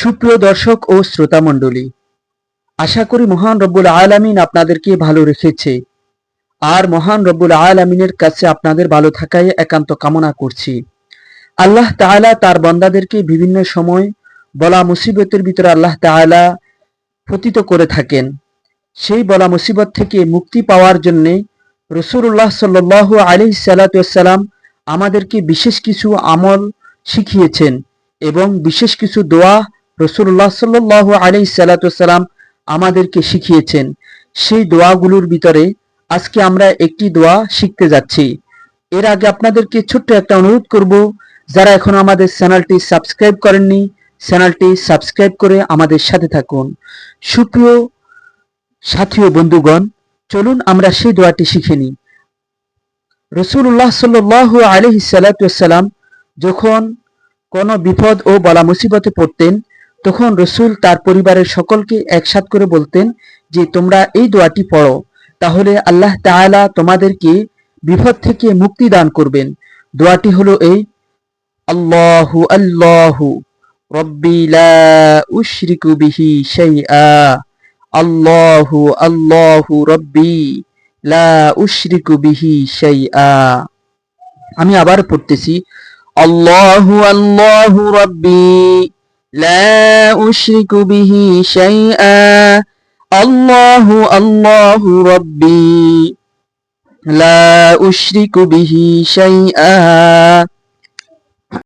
সুপ্রিয় দর্শক ও শ্রোতা মণ্ডলী, আশা করি মহান রব্বুল আলামিন আপনাদেরকে ভালো রেখেছে। আর মহান রব্বুল আলামিনের কাছে আপনাদের ভালো থাকাই একান্ত কামনা করছি। আল্লাহ তাআলা তার বান্দাদেরকে বিভিন্ন সময় বলা মুসিবতের ভিতরে আল্লাহ তাআলা পতিত করে থাকেন। সেই বলা মুসিবত থেকে মুক্তি পাওয়ার জন্য রাসূলুল্লাহ সাল্লাল্লাহু আলাইহি সাল্লাম আমাদেরকে বিশেষ কিছু আমল শিখিয়েছেন এবং বিশেষ কিছু দোয়া রাসূলুল্লাহ সাল্লাল্লাহু আলাইহি সাল্লাম আমাদেরকে শিখিয়েছেন। সেই দোয়াগুলোর ভিতরে আজকে আমরা একটি দোয়া শিখতে যাচ্ছি। এর আগে আপনাদেরকে ছোট্ট একটা অনুরোধ করব, যারা এখনো আমাদের চ্যানেলটি সাবস্ক্রাইব করেননি, চ্যানেলটি সাবস্ক্রাইব করে আমাদের সাথে থাকুন। সুপ্রিয় সাথী ও বন্ধুগণ, চলুন আমরা সেই দোয়াটি শিখে নিই। রাসূলুল্লাহ সাল্লাল্লাহু আলাইহি সাল্লাম যখন কোনো বিপদ ও বলা মুসিবতে পড়তেন, তখন রসুল তার পরিবারের সকলকে একসাথ করে বলতেন যে তোমরা এই দোয়াটি পড়ো, তাহলে আল্লাহ তাআলা তোমাদেরকে বিপদ থেকে মুক্তি দান করবেন। দোয়াটি হলো এই: আল্লাহু আল্লাহু রব্বি লা উশরিকু বিহি শাইআ। আল্লাহু আল্লাহু রব্বি লা উশরিকু বিহি শাইআ। আমি আবার পড়তেছি, আল্লাহু আল্লাহু রব্বি লা উশরিকু বিহি শাইআ। আল্লাহু আল্লাহু রব্বি লা উশরিকু বিহি শাইআ।